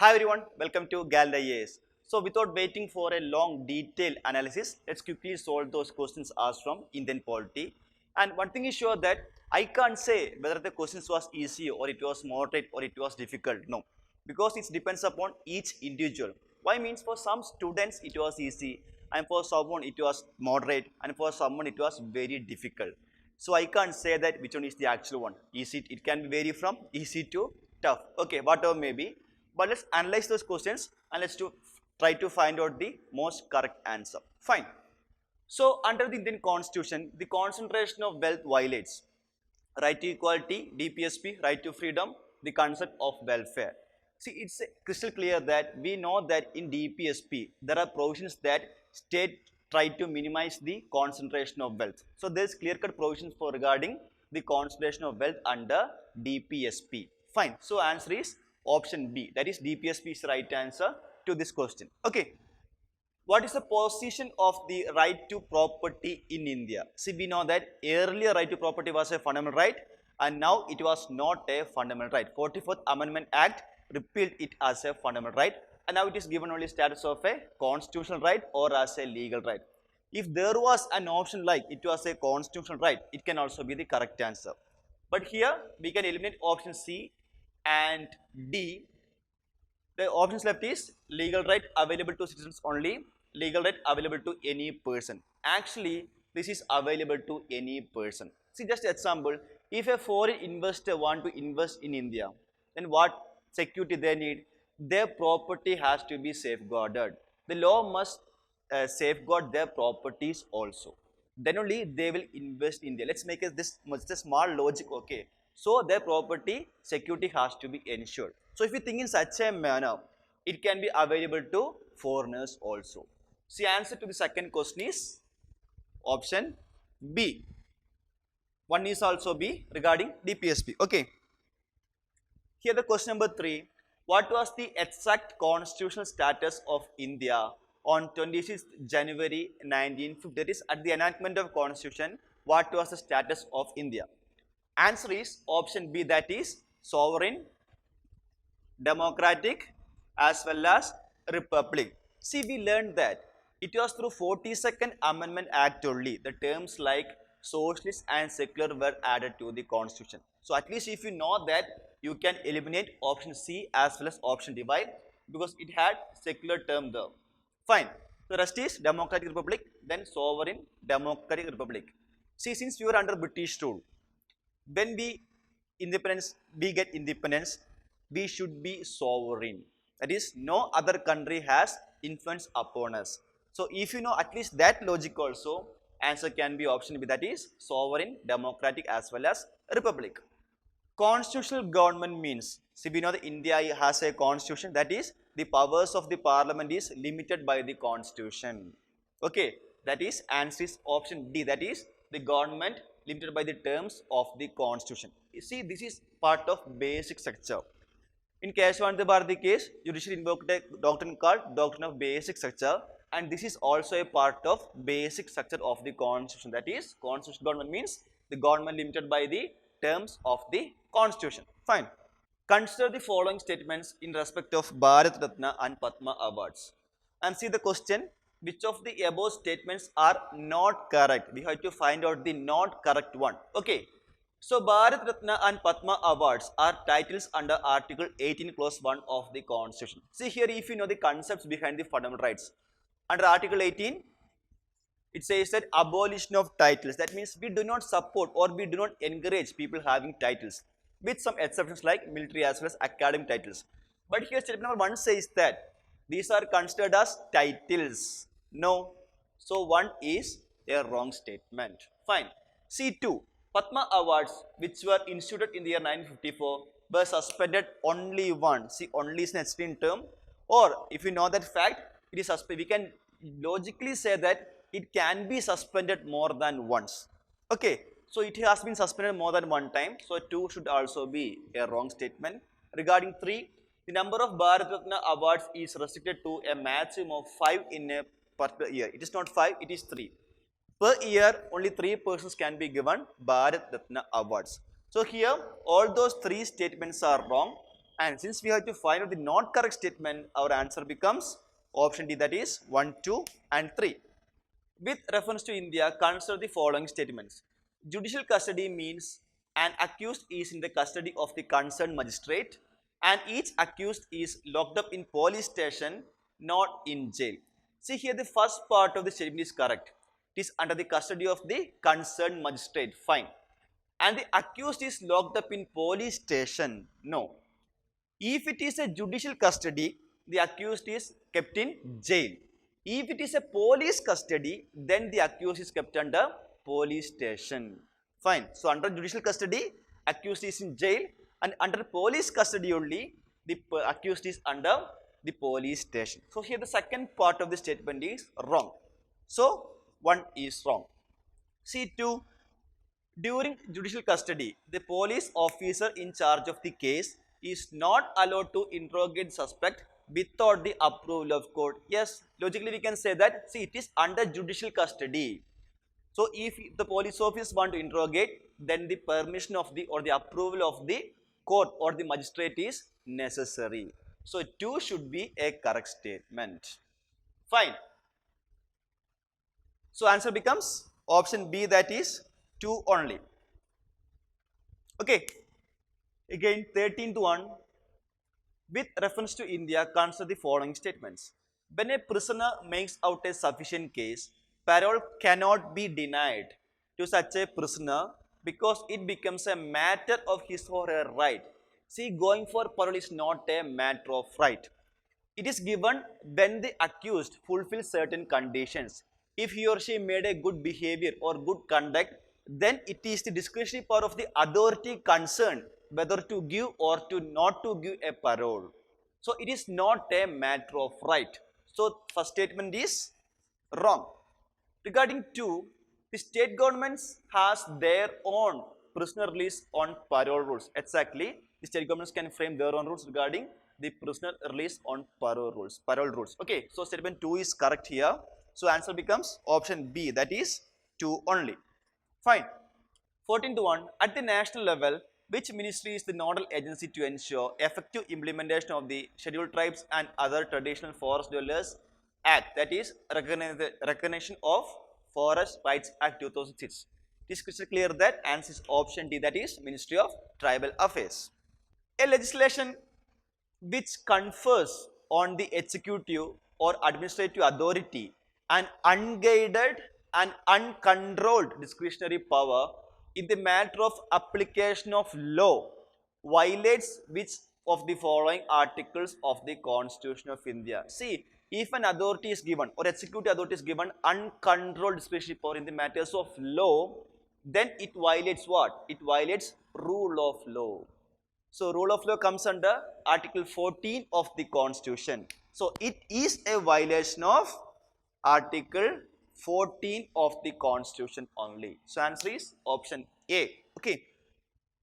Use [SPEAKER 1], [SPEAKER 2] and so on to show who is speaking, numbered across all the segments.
[SPEAKER 1] Hi everyone, welcome to Galda IAS. So without waiting for a long detailed analysis, let's quickly solve those questions asked from Indian polity. And one thing is sure that I can't say whether the questions was easy or it was moderate or it was difficult. No, because it depends upon each individual. Why means for some students it was easy and for someone it was moderate and for someone it was very difficult. So I can't say that which one is the actual one. Easy, it can vary from easy to tough. Okay, whatever may be. But let's analyze those questions and try to find out the most correct answer. Fine. So under the Indian Constitution, the concentration of wealth violates right to equality, DPSP, right to freedom, the concept of welfare. See, it's crystal clear that we know that in DPSP, there are provisions that state try to minimize the concentration of wealth. So there's clear-cut provisions for regarding the concentration of wealth under DPSP. Fine. So answer is option B. That is DPSP is the right answer to this question. Okay. What is the position of the right to property in India? See, we know that earlier right to property was a fundamental right and now it was not a fundamental right. 44th Amendment Act repealed it as a fundamental right and now it is given only status of a constitutional right or as a legal right. If there was an option like it was a constitutional right, it can also be the correct answer. But here we can eliminate option C and D. The options left is legal right available to citizens only, legal right available to any person. Actually, this is available to any person. See, just example, if a foreign investor want to invest in India, then what security they need? Their property has to be safeguarded. The law must safeguard their properties also. Then only they will invest in India. Let's make this just a small logic, okay? So their property security has to be ensured. So if you think in such a manner, it can be available to foreigners also. See, answer to the second question is option B. One is also B regarding DPSP. Okay. Here the question number 3. What was the exact constitutional status of India on 26th January 1950? That is at the enactment of constitution, what was the status of India? Answer is option B, that is sovereign, democratic as well as republic. See, we learned that it was through 42nd Amendment Act only the terms like socialist and secular were added to the constitution. So at least if you know that, you can eliminate option C as well as option D. Why? Because it had secular term there. Fine. The rest is democratic republic, then sovereign democratic republic. See, since we were under British rule, when we get independence, we should be sovereign. That is, no other country has influence upon us. So if you know at least that logic also, answer can be option B, that is sovereign, democratic as well as republic. Constitutional government means, see, we know that India has a constitution, that is the powers of the parliament is limited by the constitution. Okay, that is answer is option D, that is the government limited by the terms of the constitution. You see, this is part of basic structure. In Keshavananda Bharati case, judiciary invoked a doctrine called doctrine of basic structure, and this is also a part of basic structure of the constitution. That is, constitutional government means the government limited by the terms of the constitution. Fine. Consider the following statements in respect of Bharat Ratna and Padma awards. And see the question, which of the above statements are not correct? We have to find out the not correct one. Okay. So Bharat Ratna and Padma awards are titles under Article 18 Clause 1 of the Constitution. See here, if you know the concepts behind the fundamental rights. Under Article 18, it says that abolition of titles. That means we do not support or we do not encourage people having titles, with some exceptions like military as well as academic titles. But here statement number 1 says that these are considered as titles. No. So 1 is a wrong statement. Fine. C2. Padma awards, which were instituted in the year 1954, were suspended only once. See, only is an extreme term. Or if you know that fact, it is suspended. We can logically say that it can be suspended more than once. Okay. So it has been suspended more than one time. So 2 should also be a wrong statement. Regarding 3, the number of Bharat Ratna awards is restricted to a maximum of 5 in a particular year. It is not 5, it is 3. Per year, only 3 persons can be given Bharat Ratna awards. So here, all those 3 statements are wrong. And since we have to find out the not correct statement, our answer becomes option D, that is 1, 2 and 3. With reference to India, consider the following statements. Judicial custody means an accused is in the custody of the concerned magistrate and each accused is locked up in police station, not in jail. See here, the first part of the statement is correct. It is under the custody of the concerned magistrate, fine. And the accused is locked up in police station, no. If it is a judicial custody, the accused is kept in jail. If it is a police custody, then the accused is kept under police station. Fine. So, under judicial custody, accused is in jail, and under police custody only, the accused is under the police station. So, here the second part of the statement is wrong. So, 1 is wrong. See 2. During judicial custody, the police officer in charge of the case is not allowed to interrogate suspect without the approval of court. Yes, logically we can say that, see, it is under judicial custody. So, if the police officer want to interrogate, then the permission of the or the approval of the court or the magistrate is necessary. So, 2 should be a correct statement. Fine. So, answer becomes option B, that is 2 only. Okay. Again, 13th one. With reference to India, consider the following statements. When a prisoner makes out a sufficient case, parole cannot be denied to such a prisoner because it becomes a matter of his or her right. See, going for parole is not a matter of right. It is given when the accused fulfills certain conditions. If he or she made a good behavior or good conduct, then it is the discretionary power of the authority concerned whether to give or to not to give a parole. So, it is not a matter of right. So, first statement is wrong. Regarding 2, the state governments has their own prisoner release on parole rules. Exactly, the state governments can frame their own rules regarding the prisoner release on parole rules. Okay, so statement 2 is correct here. So, answer becomes option B, that is 2 only. Fine. 14th one, at the national level, which ministry is the nodal agency to ensure effective implementation of the Scheduled Tribes and Other Traditional Forest Dwellers Act, that is Recognition of Forest Rights Act 2006. It is crystal clear that answer is option D, that is Ministry of Tribal Affairs. A legislation which confers on the executive or administrative authority an unguided and uncontrolled discretionary power in the matter of application of law violates which of the following articles of the Constitution of India. See, if an authority is given or executive authority is given uncontrolled discretionary power in the matters of law, then it violates what? It violates rule of law. So, rule of law comes under Article 14 of the Constitution. So, it is a violation of Article 14 of the Constitution only. So, answer is option A. Okay.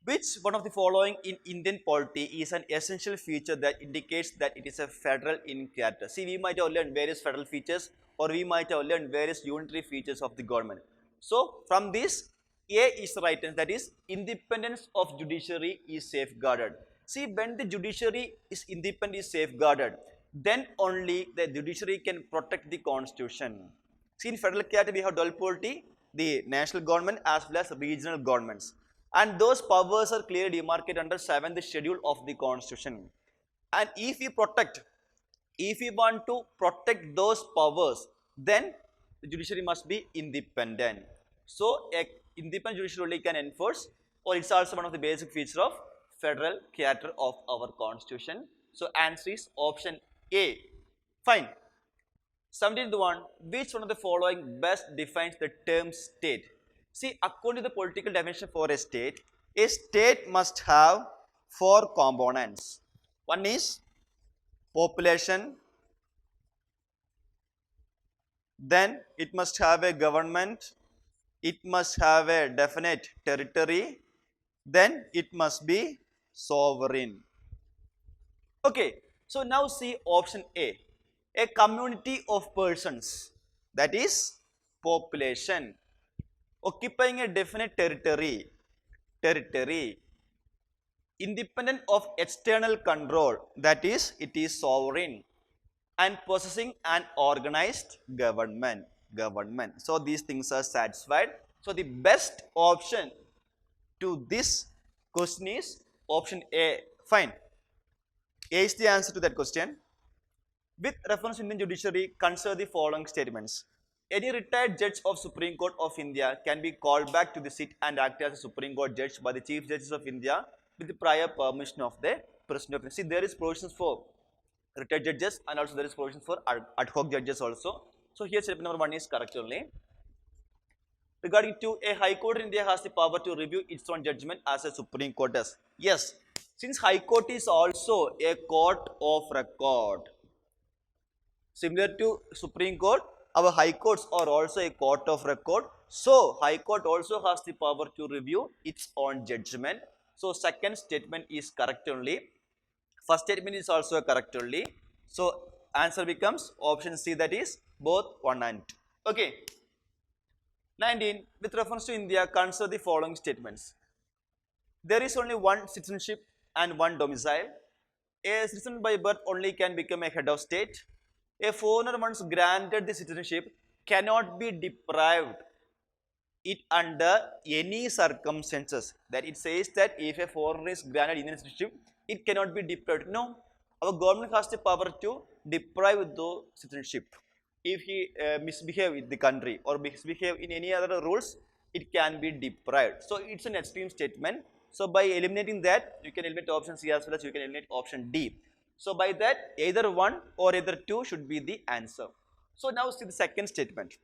[SPEAKER 1] Which one of the following in Indian polity is an essential feature that indicates that it is a federal in character? See, we might have learned various federal features or we might have learned various unitary features of the government. So, from this, A is the right answer, that is independence of judiciary is safeguarded. See, when the judiciary is independent, is safeguarded, then only the judiciary can protect the Constitution. See, in federal character we have dual polity, the national government as well as regional governments. And those powers are clearly demarcated under 7th schedule of the Constitution. And if we want to protect those powers, then the judiciary must be independent. So, a independent judiciary only can enforce, or it's also one of the basic features of federal character of our Constitution. So, answer is option A. Fine. 17th one, which one of the following best defines the term state? See, according to the political definition for a state must have 4 components. One is population, then it must have a government, it must have a definite territory, then it must be sovereign. Okay, so now see option A, a community of persons, that is population, occupying a definite territory, independent of external control, that is, it is sovereign and possessing an organized government. So these things are satisfied. So the best option to this question is option A. Fine. A is the answer to that question. With reference to Indian judiciary, consider the following statements. Any retired judge of Supreme Court of India can be called back to the seat and act as a Supreme Court judge by the Chief Justice of India with the prior permission of the President of India. See, there is provisions for retired judges and also there is provisions for ad hoc judges also. So here statement number 1 is correct only. Regarding to a High Court in India has the power to review its own judgment as a Supreme Court does. Yes, since High Court is also a court of record. Similar to Supreme Court, our High Courts are also a court of record. So, High Court also has the power to review its own judgment. So, second statement is correct only. First statement is also correct only. So, answer becomes option C, that is both 1 and 2. Okay. 19. With reference to India, consider the following statements. There is only one citizenship and one domicile. A citizen by birth only can become a head of state. A foreigner once granted the citizenship cannot be deprived it under any circumstances. That it says that if a foreigner is granted Indian citizenship, it cannot be deprived. No, our government has the power to deprive the citizenship. If he misbehave in the country or misbehave in any other rules, it can be deprived. So it's an extreme statement. So by eliminating that, you can eliminate option C as well as you can eliminate option D. So by that, either 1 or either 2 should be the answer. So now see the second statement.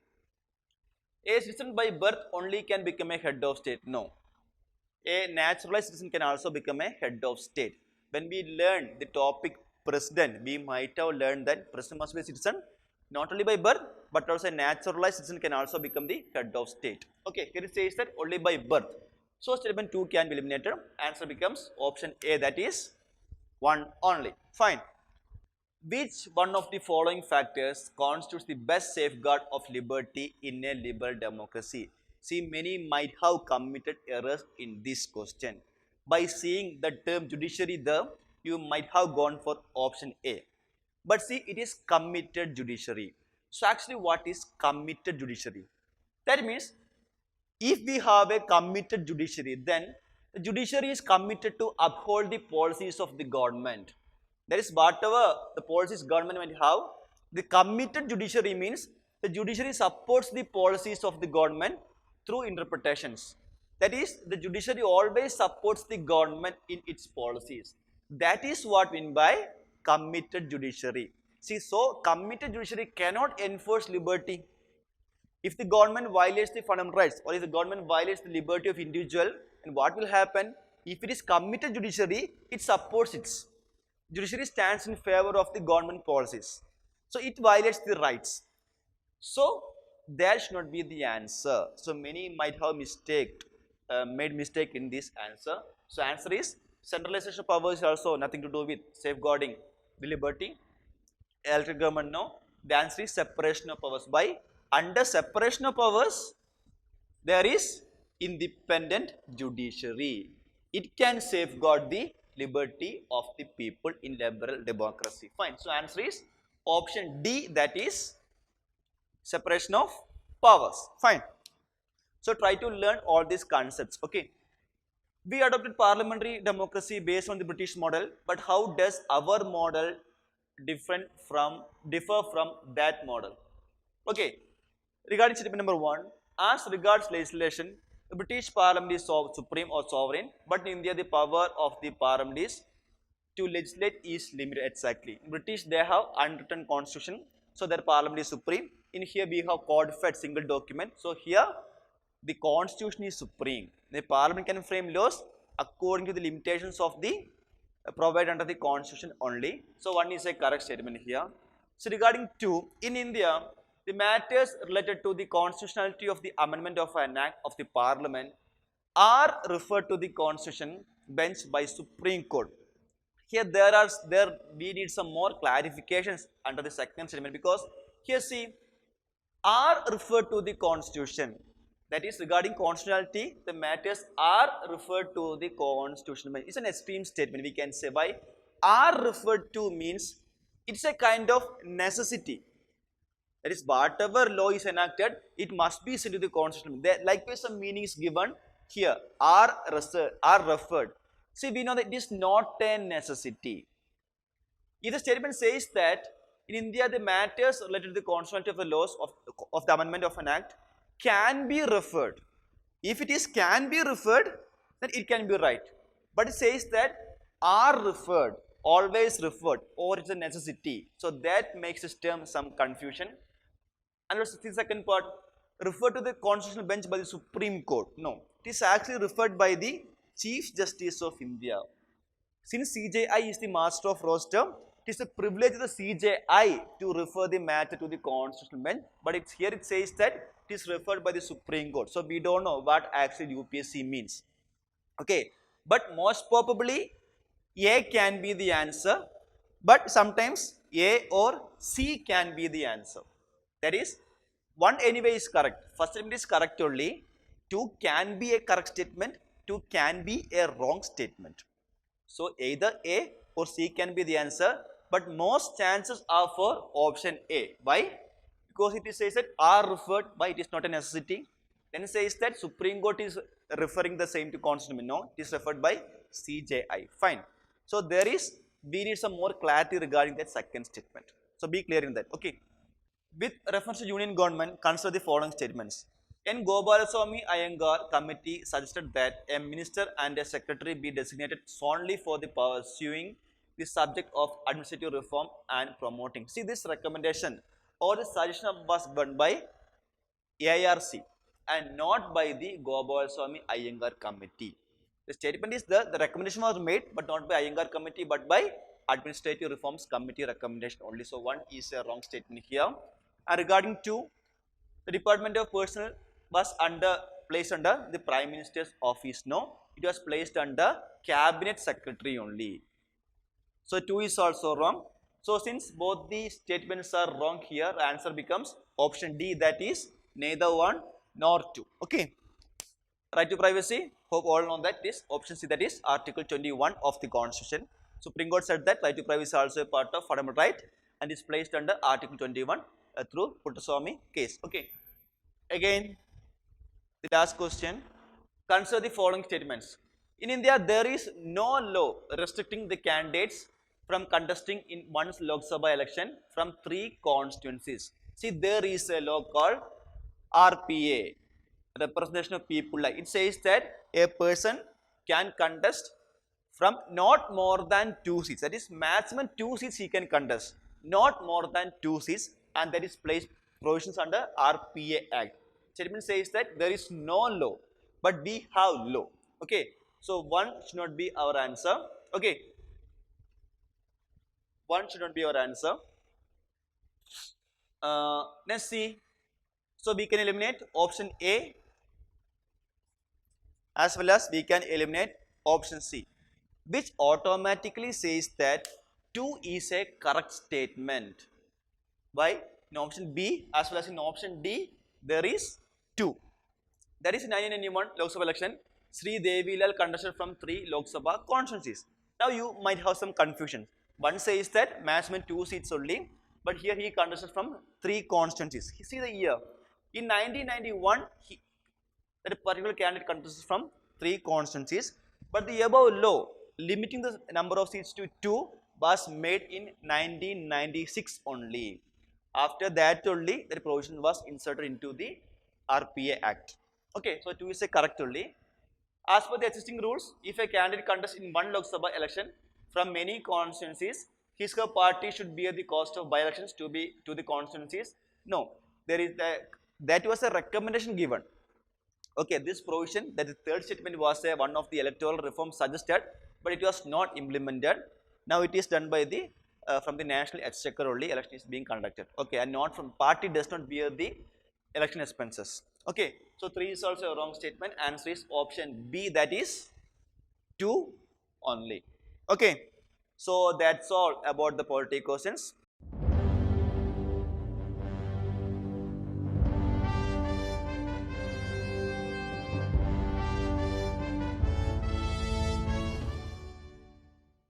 [SPEAKER 1] A citizen by birth only can become a head of state. No. A naturalized citizen can also become a head of state. When we learn the topic president, we might have learned that president must be a citizen not only by birth but also a naturalized citizen can also become the head of state. Okay, here it says that only by birth. So statement 2 can be eliminated. Answer becomes option A, that is 1 only. Fine. Which one of the following factors constitutes the best safeguard of liberty in a liberal democracy? See, many might have committed errors in this question. By seeing the term judiciary there, you might have gone for option A. But see, it is committed judiciary. So actually, what is committed judiciary? That means, if we have a committed judiciary, then the judiciary is committed to uphold the policies of the government. That is, whatever the policies government might have, the committed judiciary means the judiciary supports the policies of the government through interpretations. That is, the judiciary always supports the government in its policies. That is what we mean by committed judiciary. See, so committed judiciary cannot enforce liberty. If the government violates the fundamental rights or if the government violates the liberty of individual, and what will happen? If it is committed judiciary, it supports its. Judiciary stands in favor of the government policies. So it violates the rights. So that should not be the answer. So many might have made mistake in this answer. So answer is centralization of power is also nothing to do with safeguarding the liberty. Elected government, no. The answer is separation of powers. By under separation of powers, there is independent judiciary. It can safeguard the liberty of the people in liberal democracy. Fine. So answer is option D, that is separation of powers. Fine. So try to learn all these concepts. Okay. We adopted parliamentary democracy based on the British model, but how does our model differ from that model? Okay. Regarding statement number 1, as regards legislation, the British Parliament is supreme or sovereign, but in India the power of the Parliament is to legislate is limited exactly. In British they have unwritten constitution, so their Parliament is supreme. In here we have codified single document, so here the constitution is supreme. The Parliament can frame laws according to the limitations of the provided under the constitution only. So 1 is a correct statement here. So regarding 2, in India, the matters related to the constitutionality of the amendment of an act of the Parliament are referred to the constitution bench by Supreme Court. Here we need some more clarifications under the second statement, because here see, are referred to the constitution. That is regarding constitutionality, the matters are referred to the constitutional bench. It's an extreme statement, we can say. Why? Are referred to means it's a kind of necessity. That is, whatever law is enacted, it must be sent to the constitutional bench. Likewise, some meaning is given here. Are referred. See, we know that it is not a necessity. If the statement says that in India the matters related to the constitutionality of the laws of the amendment of an act can be referred. If it is can be referred, then it can be right. But it says that are referred, always referred, or it's a necessity. So that makes this term some confusion. And the second part, referred to the constitutional bench by the Supreme Court. No, it is actually referred by the Chief Justice of India. Since CJI is the master of roster, it is a privilege of the CJI to refer the matter to the constitutional bench. But here it says that it is referred by the Supreme Court. So we don't know what actually UPSC means. Okay, but most probably A can be the answer, but sometimes A or C can be the answer. That is, one anyway is correct. First statement is correct only. 2 can be a correct statement. 2 can be a wrong statement. So either A or C can be the answer, but most chances are for option A. Why? Because it says that are referred, but it is not a necessity. Then it says that Supreme Court is referring the same to constitutional. No, it is referred by CJI. Fine. So we need some more clarity regarding that second statement. So be clear in that. Okay. With reference to union government, consider the following statements. N. Gopalaswamy Iyengar committee suggested that a minister and a secretary be designated solely for the pursuing the subject of administrative reform and promoting. See, this recommendation or the suggestion was done by ARC and not by the Gopalaswamy Iyengar committee. The statement is the recommendation was made but not by Iyengar committee but by administrative reforms committee recommendation only. So one is a wrong statement here. And regarding 2, the Department of Personnel was placed under the Prime Minister's office. No, it was placed under Cabinet Secretary only. So 2 is also wrong. So since both the statements are wrong here, answer becomes option D, that is neither 1 nor 2. Okay. Right to privacy, hope all know that is option C, that is Article 21 of the Constitution. Supreme Court said that right to privacy is also a part of fundamental right and is placed under Article 21 through Puttaswamy case. Okay. Again, the last question. Consider the following statements. In India, there is no law restricting the candidates from contesting in one's Lok Sabha election from 3 constituencies. See, there is a law called RPA, Representation of People. It says that a person can contest from not more than 2 seats. That is, maximum 2 seats he can contest, not more than 2 seats, and that is placed provisions under RPA Act. Statement says that there is no law, but we have law. Okay, so 1 should not be our answer. Okay, 1 should not be our answer. Let's see. So we can eliminate option A as well as we can eliminate option C, which automatically says that 2 is a correct statement. Why? In option B as well as in option D, there is 2. That is in 1991 Lok Sabha election, Sri Devilal contested from 3 Lok Sabha constituencies. Now you might have some confusion. One says that maximum 2 seats only, but here he contested from 3 constituencies. See the year. In 1991, that particular candidate contested from 3 constituencies, but the above law limiting the number of seats to 2 was made in 1996 only. After that only, the provision was inserted into the RPA Act. Okay, so 2 is a correct only. As per the existing rules, if a candidate contests in one Lok Sabha election from many constituencies, his or her party should bear the cost of by-elections to the constituencies. No, that was a recommendation given. Okay, this provision, that the third statement was one of the electoral reforms suggested, but it was not implemented. Now it is done by the from the national exchequer only. Election is being conducted. Okay, and not from party does not bear the election expenses. Okay, so 3 is also a wrong statement. Answer is option B, that is 2 only. Okay, so that's all about the polity questions.